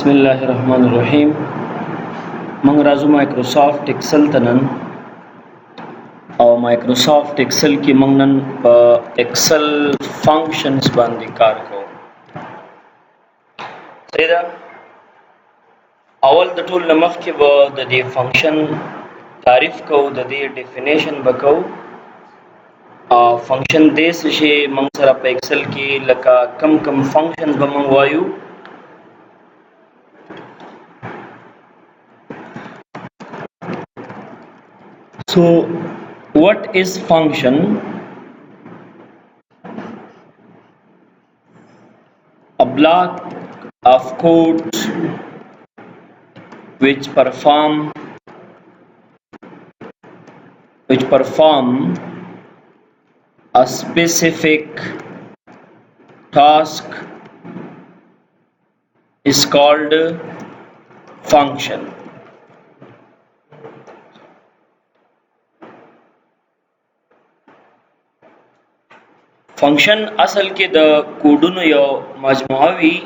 بسم الله الرحمن الرحیم. موږ راځو مایکروسافت ایکسل ته نن او مایکروسافت ایکسل کې موږ نن په ایکسل فنکشنز باندې کار کوو. صحیح ده. اول د ټول مخ کې به د دې فنکشن تعریف کوو، د دې ډیفینیشن به کوو. فنکشن دې څه شی موږ سره په ایکسل کې لکه کم فنکشنز به موږ وایو. So what is function? A block of code which perform a specific task is called function. فنکشن اصل کې د کوډونو یو مجموعه وي،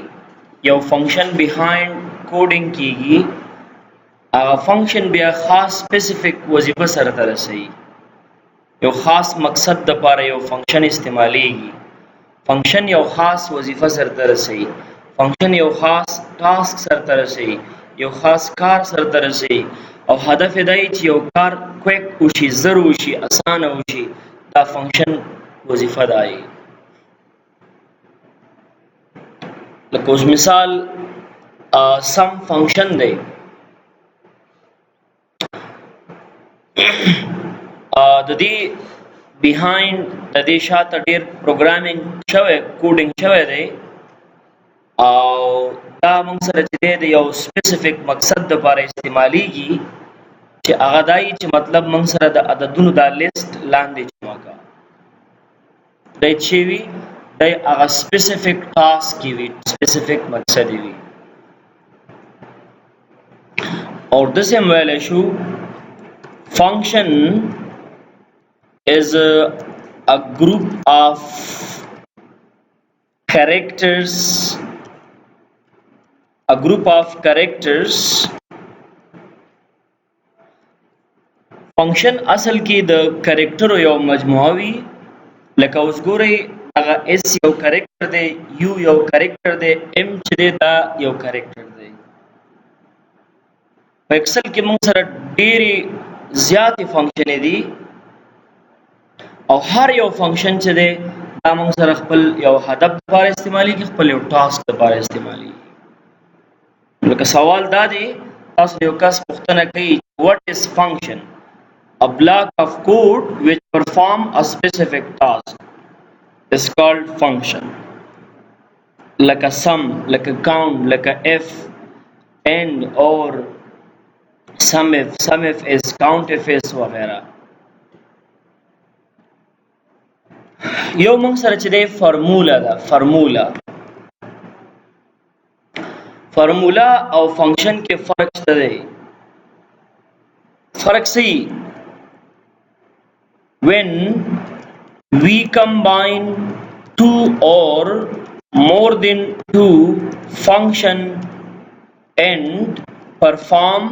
یو فنکشن بیهایند کوډینګ کیږي. هغه فنکشن بیا خاص سپیسیفیک وظیفه سره رسوي، یو خاص مقصد د لپاره یو فنکشن استعمالیږي. فنکشن یو خاص وظیفه سره رسوي، فنکشن یو خاص ټاسک سره رسوي، یو خاص کار سره رسوي، او هدف دی چې یو کار کویک وشي، زر وشي، اسانه وشي. دا فنکشن وظیفه دی. لکه اوس مثال سم فنکشن دی. د دې بیهایند د دې شاته ډیر پروګرامینګ شوی، کوډینګ شوی دی، او دا موږ سره چې د یو سپیسیفیک مقصد لپاره استعمالیږي، چې هغه دی چې مطلب موږ سره د عددونو دا لیست لاندې جمع کا دی چې وي، دی هغه سپیسیفیک ټاسک کی وي، سپیسیفیک مقصد وي. اور دسې هم ویلی شو function is a group of characters function اصل کې د کریکټرو یو مجموعه وي. لکه اوس ګورئ هغه اس یو کریکټر دی، یو یو کریکټر دی، ام چې دی دا یو کریکټر دی. په ایکسل کې موږ سره ډېرې زیاتې فنکشنې دي، او هر یو فنکشن چې دی دا موږ سره خپل یو هدف لپاره استعمالیږي، خپل یو ټاسک لپاره استعمالیږي. لکه سوال دا دی، تاسو یو کس پوښتنه کوي what is function? A block of code which perform a specific task is called function. Like a sum, like a count, like a if, and or sum if is, count if is وغیرہ. یو موږ سره چې دی فرموله ده. فرموله او فنکشن کې فرق شته دی. فرق سی when we combine two or more than two function and perform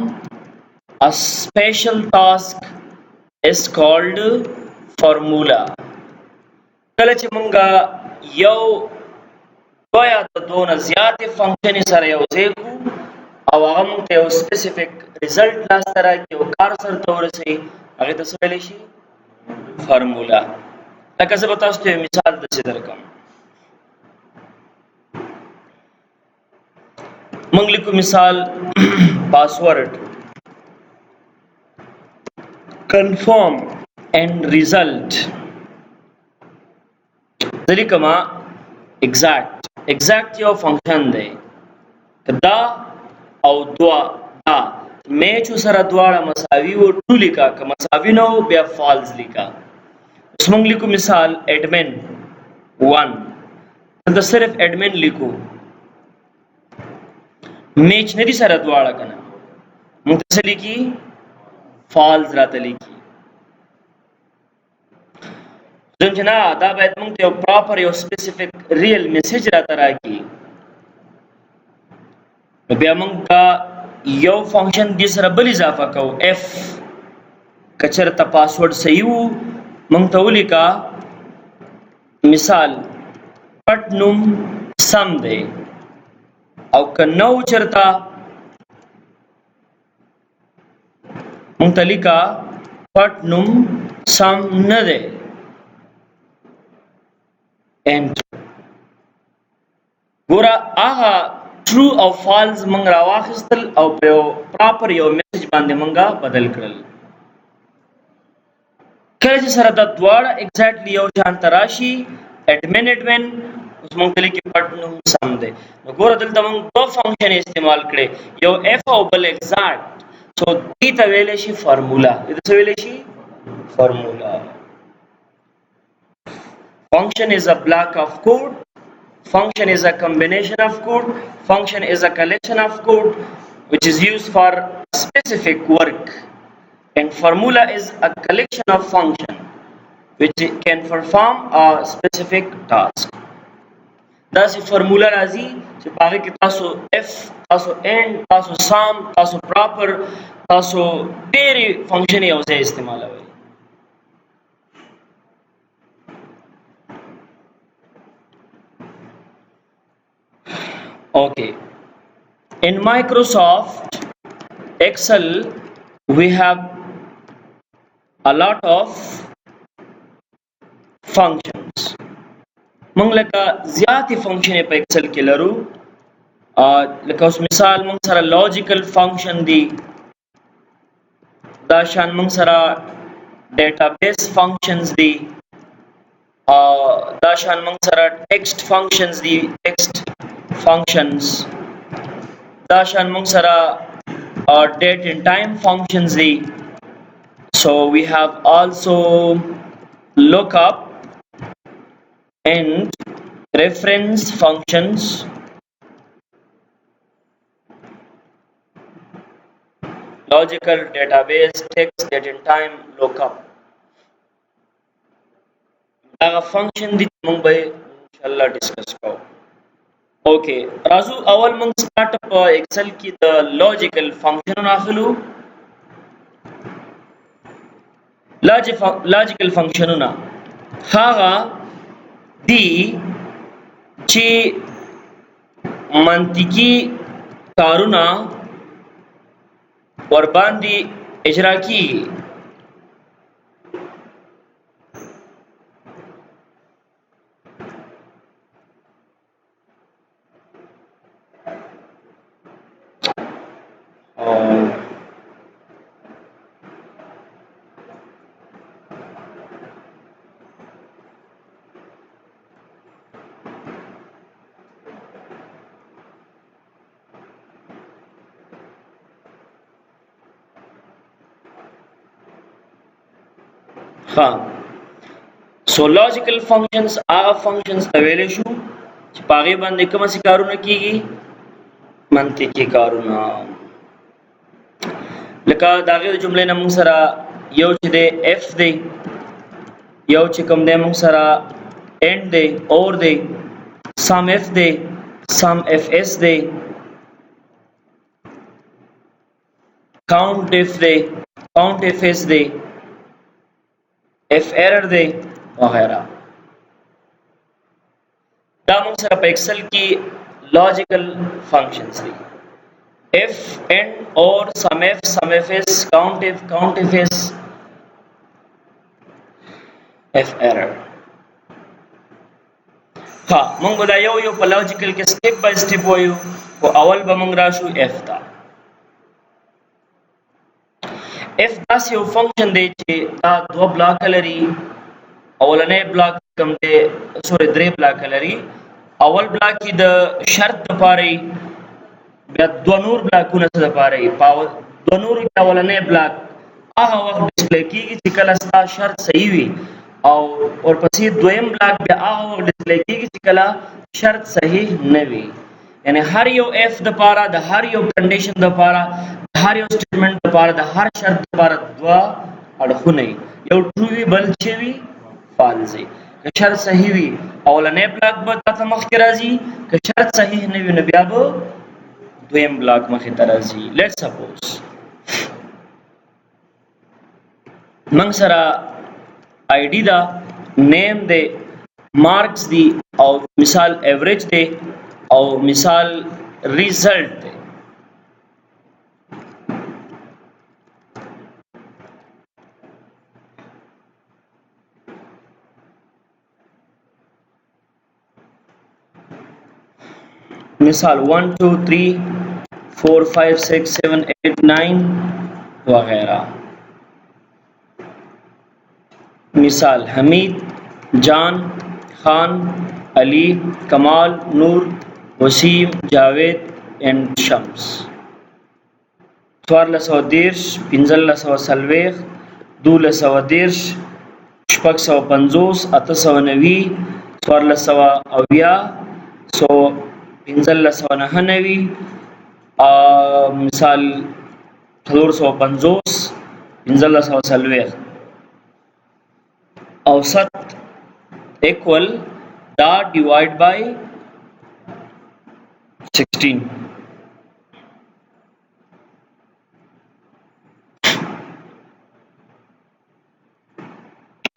a special task is called formula. کله چې مونږه یو یا دونه زیاتې فنکشن سره یو ځای کو او هغه مونږ ته یو سپیسیفیک ریزلټ لاسته راکړي، یو کار سرته ورسوي، هغې ته څه ویلی شي؟ فارموله. لکه زه به تاسو ته یو مثال داسې درکړم. موږ لیکو مثال پاسورډ کنفرم اینڈ ریزلټ. زه لیکم exact یو فنکشن دی. دا او دوا دا میچ سره دواړه مساوي و، ټرو لیکا، که مساوي نه و بیا فالز لیکا. اوس موږ لیکو مثال ایڈمن 1. دلته صرف ایڈمن لیکو، میچ نه دي سره دواړه، که نه موږ ته څه لیکي؟ فالز راته لیکي. زم چې نه دا باید موږ ته یو پراپر یو سپیسیفیک ریل میسج راته راکړي. نو بیا موږ دا یو فنکشن دې سره بل اضافه کوو اف کچرته پاسورډ صحیح وو موږ ته ولیکا مثال پټ نوم سم دی او که نو چرته موږ ته لیکا پټ نوم سم نه دی انټر ګوره هغه ټرو او فالس موږ راواخیستل او په پراپر یو میسج باندې موږ بدل کړل کله چې سره د دواړه ایگزیکټلی یو شان تراشي اډمن اوس موږ ته لیکي پټ نوم سم دی نو ګوره دلته موږ دوه فنکشن استعمال کړي یو اف او بل ایگزیکټ سو دې ته ویل شي فارمولا دې ته ویل شي فارمولا function is a block of code function is a combination of code function is a collection of code which is used for specific work and formula is a collection of function which can perform a specific task دا سی فارمولا راځي چې باغې کې تاسو اف تاسو end تاسو sum تاسو proper تاسو ډېری فنکشن یو ځای استعمالوي Okay, in Microsoft Excel we have a lot of functions موږ لکه زیاتې فنکشن په ایکسل کې لرو لکه اوس مثال موږ سره لوجیکل فنکشن دی دا شان موږ سره ډیټابیس فنکشنز دی دا شان موږ سره ټیکسټ فنکشنز دی ټیکسټ functions دا شان موږ سره date and time functions دی so we have also lookup and reference functions logical database text date and time lookup دا function دی موږ به انشاءالله ډیسکس کوو اوکے رازو اول موږ سٹارټ په ایکسل کې د لوجیکل فنکشن اخلو لوجیکل فنکشنونه هغه دی چې منطقي کارونه ور باندې اجرا کیږي so logical functions are functions ته ویل شو چې پاغه باندې کوم څه کارونه کیږي منطقي کارونه لکه داغه جملې نه موږ سره یو چې د اف دی یو چې کوم د موږ سره end دی or دی sum f دی sum fs دی count if دی count fs دی if error دی وغیرہ دا موږ سره په ایکسل کې لوجیکل فنکشنز دي if end or sum f sum fs count if count fs if error ها موږ دا یو په لوجیکل کې سټپ بای سټپ وایو او اول به موږ راشو f تا f دا یو فنکشن دی چې دا دوه بلاک لري اولنې بلاک کوم دی سوري درې بلاک لري اول بلاک کې د شرط لپاره بیا دوه نور بلاکونه لپاره پاور دوه نور اولنې بلاک هغه وخت ډسپلی کیږي چې کله ستا شرط صحیح وي او ورپسې دویم بلاک بیا هغه وخت ډسپلی کیږي چې کله شرط صحیح نه وي یعنی هر یو اف د لپاره د هر یو کنډیشن د لپاره هر یو سټیټمنټ لپاره د هر شرط لپاره دوه اړخونه یو ټرو وي بل چې وي فالس وي که شرط صحیح وي اولنې بلاک به تاسو مخکې راځي که شرط صحیح نه وي نو بیا به دویم بلاک مخې ته راځي. لیټ سپوز موږ سره آی ډي دا، نیم دی، مارکس دی، او مثال ایوریج دی، او مثال ریزلټ دی. مثال 1 2 3 4 5 6 7 8 9 वगैरह. مثال حمید، جان، خان، علی، کمال، نور، وسیم، جاوید اینڈ شمس. 1430 1540 1230 650 890 1490 1599 مثال 450 1540 औसत equal da divide by 16.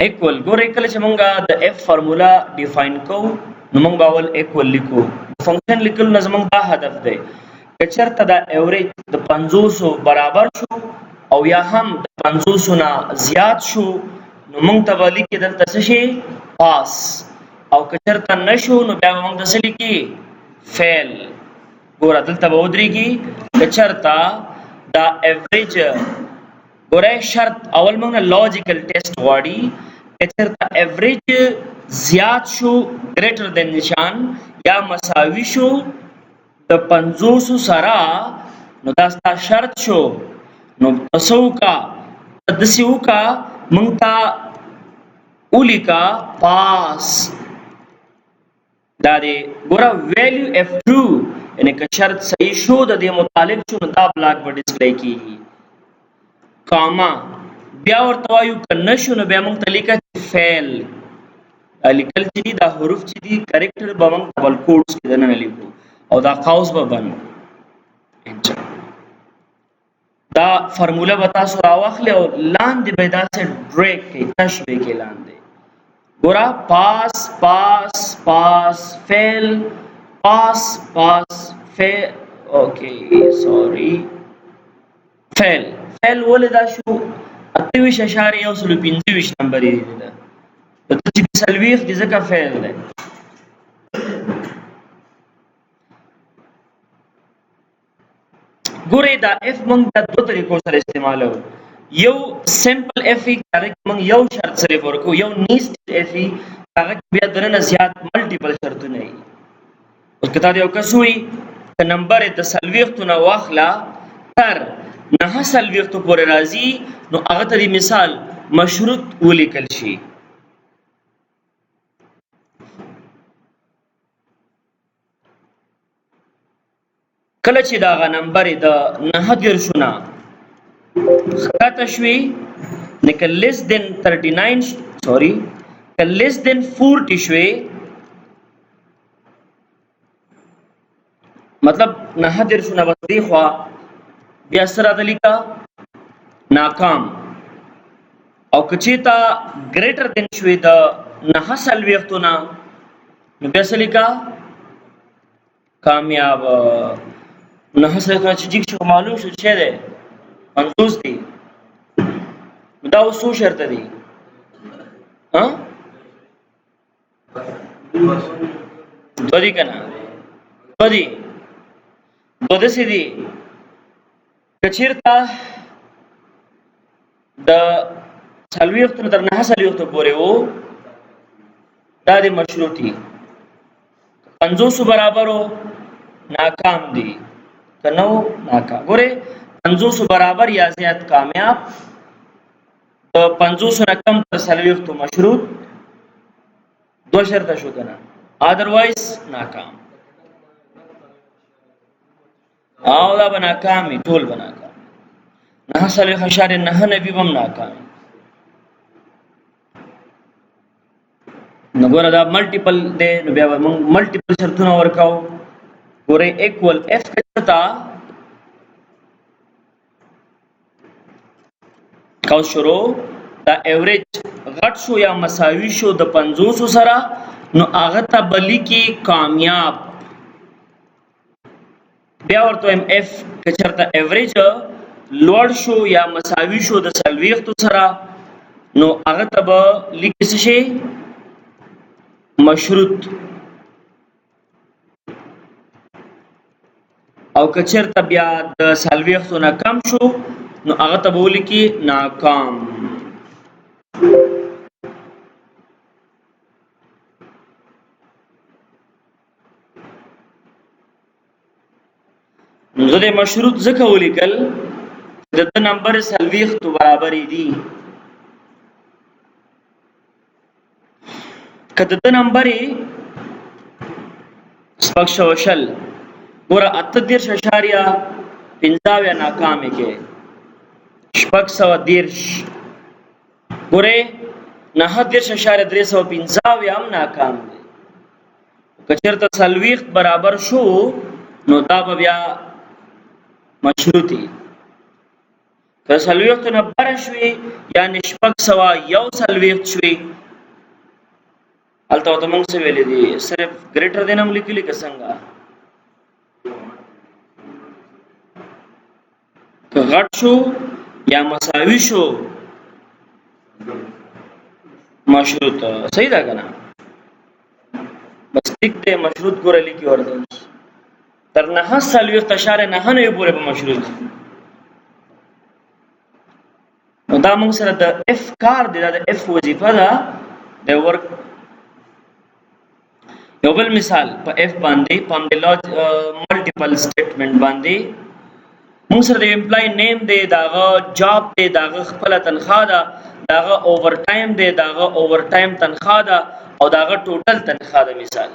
equal ګورې کله چې مونږه د f فارمولا ډیفاین کو نو مونږ باول equal لیکو. فنکشن لیکل نه زمونږ دا هدف دی که چېرته دا ایوریج د 500 برابر شو او یا هم د 500 نه زیات شو نو مونږ ته به لیکي دلته څه شي پاس، او که چېرته نشو نو بیا به مونږ ته څه لیکي فیل. ګوره دلته به ودرېږي که چېرته دا ایوریج ګوره شرط اول مونږ نه لاجیکل ټیسټ غواړي که چېرته ایوریج زیات شو ګریټر دین نشان یا مساوي شو د 500 سره نو دا ستا شرط شو. نو څه وکړه داسې وکړه مونږ ته ولیکه پاس. دا دی ګوره ویلیو F2 یعنی که شرط صحیح شو د دې مطابق شو نو دا بلاک به ډسپلی کیږي. کاما بیا ورته وایو که نه شو نو بیا مونږ ته لیکه فیل. لیکل چې دي دا حروف چې دي کریکټر به مونږ ډبل کوټس کې دننه لیکو او دا قوس به بند. دا فرموله به تاسو راواخلئ او لاندې به یې داسې ډریګ کړئ، تش به یې کړئ لاندې. ګوره پاس پاس پاس فیل پاس پاس فیل اوکې سوري فیل. فیل ولې دا شو 28.125 نمبر یې دی ده چې 40 دي ځکه فیل دی. ګورئ دا اف مونږ د دوه طریقو سره استعمالو. یو سمپل اف ای هغه کې مونږ یو شرط سره ورکو، یو نیسټډ اف ای هغه بیا درنه زیات ملټیپل شرطونه وي. اوس کته یو کس وي ک نمبر د سلويختو نه واخلا تر نه سلويختو پورې راځي نو هغه ته مثال مشروط ولیکل شي. کله چې دا نمبر د 9 شونه خطا شوي نه ک لیس دین 39 سوري ک لیس دین 40 شوي مطلب 9 شونه بس دی خو بیا سره د لیکا ناکام. او کچیتا ګریټر دین شوي د 9 سلويختونه نو بیا سره لیکا کامیاب. نه سره چې جګ شو معلوم شو چې ده منصوص دي. دا اوس څو شرط دي؟ ها دو دي کنه دو دي دو دسي دي کچیرتا د سلويختو تر نه سلويختو پورې وو دا دي مشروطي 500 برابر وو ناکام دي کنو ناکام. ګوره 500 برابر یا زیات کامیاب، تو 500 نه کم تر سلويختو مشروط، دو شرط شو کنه ادروایز ناکام. او دا به ناکامي ټول به ناکام. نه سلويخ اشاره نه نبی بم ناکام. نو ګوره دا ملټیپل دی نو بیا موږ ملټیپل شرطونه ورکاو. ګوره اکول اف کچرتا او شروع دا ایوریج غټ شو یا مساوي شو د 50 سره نو هغه ته بلی کې کامیاب بیا ورته ایم اف کچرته ایوریج لوړ شو یا مساوي شو د 40 سره نو هغه ته به لیکي څه شي مشروط او کچرته بیا د 40 نه کم شو نو هغه ته به لیکي ناکام نو زه د مشروط ځکه ولیکل د نمبر 40 تو برابر دي کته د نمبر سپک شوشل ګوره 38.15 ناکام کې شپږ سوه دیرش ګوره 39.315 هم ناکام دی که چېرته 40 برابر شو نو دا به بیا مشروطي که 40 نه بره شوي یعنې شپږ سوه یو 40 شوي هلته ورته موږ څه ویلي دي صرف ګریټر دین هم لیکلي که څنګه که غټ شو یا مساوي شو مشروط صحیح ده کنه بس ټیک دی مشروط ګوره لیکي ورته تر 9.9 پورې به مشروط نو دا موږ سره د اف کار دی دا د اف وظیفه ده د ورک یو بل مثال په اف باندې ملټیپل سټیټمنټ باندې موږ سره د امپلای نیم دی داغه جاب دی داغه خپل تنخواه ده داغه اوور ټایم دی داغه اوور ټایم تنخواه ده او داغه ټوټل تنخواه ده مثال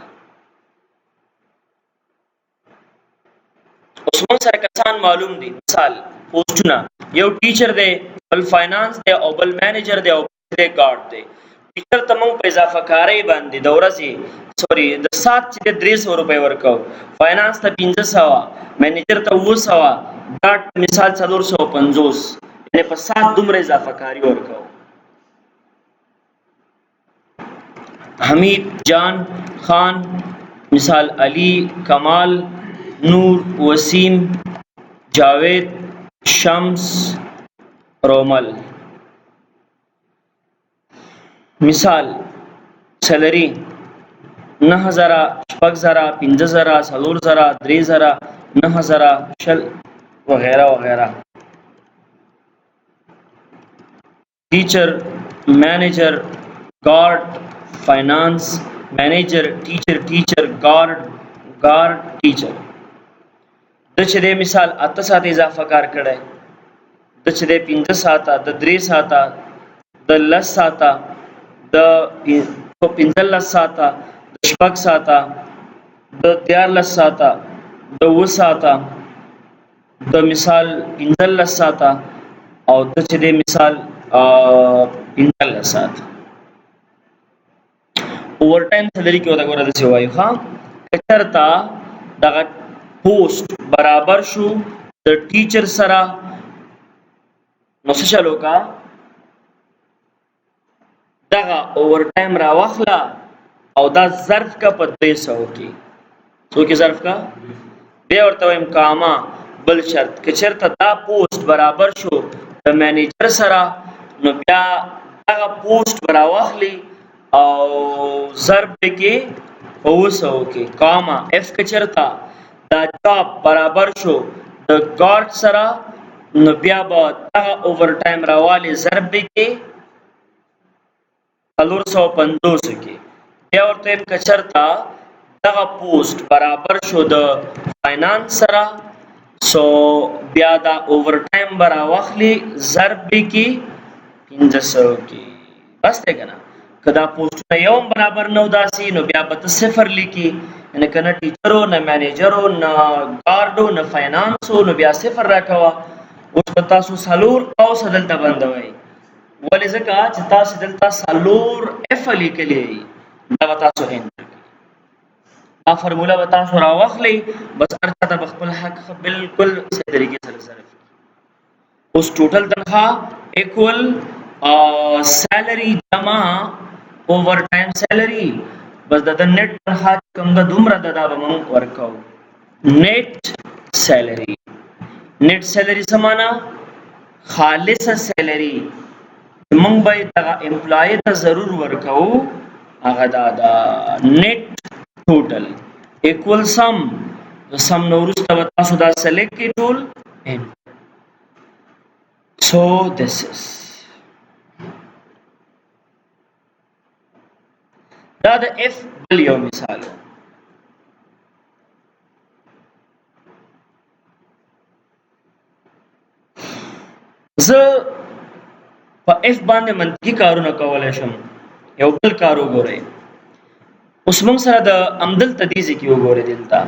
اوس موږ سره کسان معلوم دي مثال پوسټونه یو ټیچر دی بل فاینانس دی او بل مینیجر دی او بل ګارد دی ټیچر ته موږ په اضافه کاری باندې د ورځې سوري د سات چې 300 روپۍ ورکو فاینانس ته 1500 مینیجر ته 200 ګارد مثال 450 یعنی په سات دومره اضافه کاری ورکو حمید جان خان مثال علی کمال نور وسیم جاوید شمس رومل مثال سیلری 9000 شپږ 5000 4000 3000 9000 شل وغیرہ وغیرہ ټیچر مینیجر گارد فاینانس مینیجر ټیچر گارد ټیچر د چې د مثال 8 ساعت اضافه کار کړی د چې د 15 ساعت د 3 ساعت د 10 ساعت د 15 ساعت د شپږ ساعت د 13 ساعت د 9 ساعت د مثال 15 ساعت او د چې د مثال 15 ساعت اوور ټایم سیلری کې ودا ګوره د څه وایي ها کچرتا دغه پوسټ برابر شو د ټیچر سره نو څه چلو کا دغه اوور ټایم را واخلا او دا ظرف کا په 300 کې څو کې ظرف کا بیا ورته وایم کاما بل شرط که چېرته دا پوسټ برابر شو د مینیجر سره نو بیا دغه پوسټ برا واخلی او ضرب کې 200 کې کاما اف که چېرته دا جاب برابر شو د ګارد سره نو بیا به دغه اوور ټایم راوالی ضرب کې 450 کې بیا ورته که چېرته دغه پوسټ برابر شو د فاینانس سره سو بیا دا اوور ټایم برا واخلی ضرب کې 500 کې بس دی کنه کدا پوسټونه یو برابر نو داسي نو بیا به صفر لیکي نه کنه ټیچرو نه مینیجرو نه ګارډو نه فاینانسو نو بیا صفر راکوا اوس په تاسو سالور او سدلته بندوي ولې ځکه چې تاسو دلته سالور اف لیکلی دا تاسو هند دا فرموله به تاسو راواخلئ بس هر چا ته به خپل حق بالکل صحیح طریقې سره صرف کړي. اوس ټوټل تنخواه اکول سیلری جمع اوور ټایم سیلری بس د نیټ تنخواه کوم د دومره د دا به موږ ورکوو نیټ سیلری. نیټ سیلری څه معنا؟ خالصه سیلری موږ به دغه امپلای ته ضرور ورکوو هغه دا نیټ ټوټل equal sum. The sum نو وروسته به تاسو دا select کړئ ټول and so this is دا د f بل یو مثال و. زه په f باندې منطقي کارونه کولای شم. یو بل کار وګورئ. اوس موږ سره د امدل تدیزي کې وګورئ دلته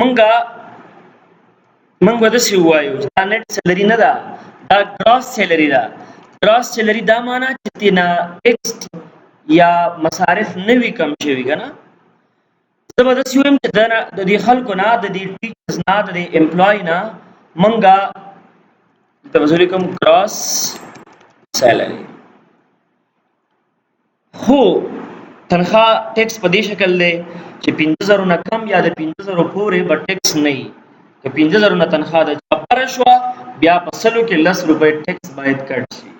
موږ به داسې ووایو دا نیټ سیلري نه ده دا ګراس سیلري ده. ګراس سیلري دا معنا چې تینا ټیکسټ یا مصارف نه وي کم شوي که نه. زه به داسې ووایم چې د دې خلکو نه د دې ټیچرز نه د دې امپلای نه موږ دلته به زه لیکم ګراس سیلري. خو تنخواه ټیکس په دې شکل دی چې 50,000 نه کم یا د 50,000 پورې به ټیکس نه وي. که 50,000 نه تنخواه د چا بره شوه بیا په سلو کې 10 روپۍ ټیکس باید کټ شي.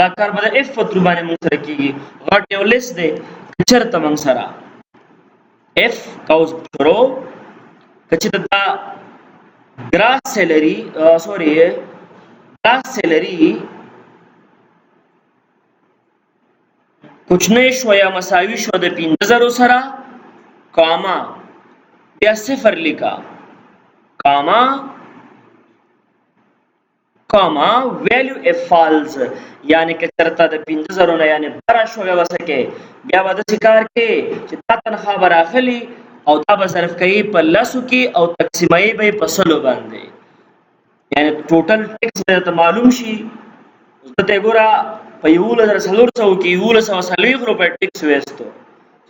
دا کار به د اف په ترو باندې موږ سره کېږي. غټ یو لیست دی که چېرته موږ سره اف کوز شروع که چېرته دا ګراس سیلري ګراس سیلري کوچنی شو یا مساوي شو د 50,000 سره کاما بیا صفر لیکا کاما ویلیو اف فالز یعنی که چرته د 50,000 نه یعنی برا شو یا وسکه بیا به د کار کې چې تا تنخواه براخلی او دا به صرف کوي په لاسو کې او تقسیمای به په سلو باندې یعنی ټوټل ټیکس به ته معلوم شي. دته ګوره په 11,400 کې 1140 روپۍ ټیکس وېستو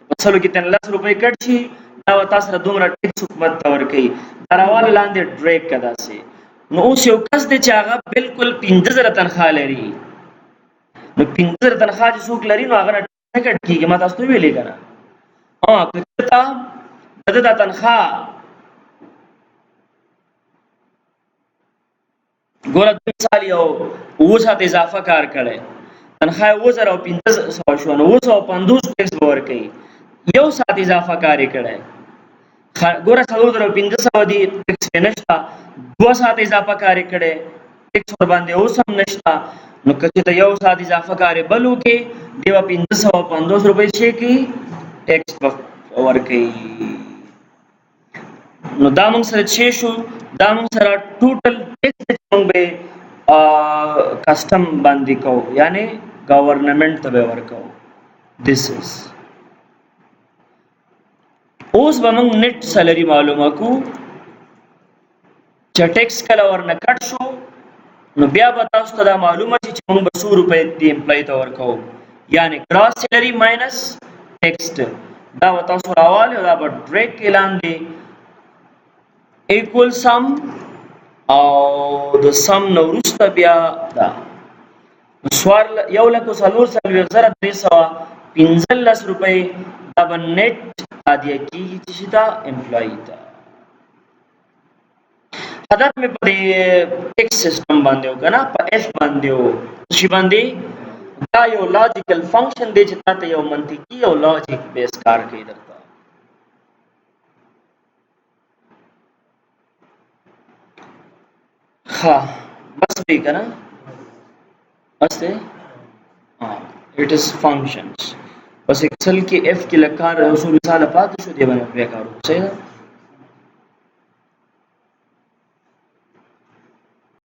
په سلو کې 13 روپۍ کټ شي دا تاسو سره دومره ټیکس حکومت ته ورکوي. دا راواله لاندې ډریک کدا سي. نو اوس یو کس دی چې هغه بالکل 15,000 تنخواه لري. نو 15,000 تنخواه چې څوک لري نو هغه نه کټ کېږي. ما تاسو ته ویلې که نه که چېرته د ده دا تنخواه ګوره مثال یو 7 ساعت اضافه کار کړی تنخواه 1500 شو نو 950 ټیکس به ورکوي. یو ساعت اضافه کار یې کړی ګوره 4,500 دی ټیکس یې نشته. 2 ساعت اضافه کار یې کړی ټیکس ورباندې اوس هم نشته. نو که چېرته یو ساعت اضافه کار یې بل وکړي دی به 550 روپۍ چې کړي ټیکس به ورکوي. نو دا موږ سره چې شو دا موږ سره ټوټل ټیکس چې موږ به کسٹم باندې کوو یعنی گورنمنٹ ته به ورکوو. this is اوس به موږ نیټ سیلري معلومه کو چې ټیکس کله ورنه کټ شو نو بیا به تاسو ته دا معلومه شي چې موږ به 100 روپۍ دې امپلای ته ورکوو یعنی ګراس سیلري ماینس ټیکس. دا به تاسو راواله دا به ډریک کې لاندې equal sum او د سم نو وروسته بیا دا سوار 1,443,315 روپۍ دا به نیټ عادیه کېږي چې شي دا امپلای ته. هدف مې په دې ټیکس سیسټم باندې و که نه په اف باندې و شي باندې دا یو لاجیکل فنکشن دی چې تا ته یو منطقي او لاجیک بیس کار کوي درته. ها بس دی که نه بس دی it is functions. بس اکسل کې اف کې لکار اوس مثال پاتې شو دی باندې بیا کارو صحیح ده.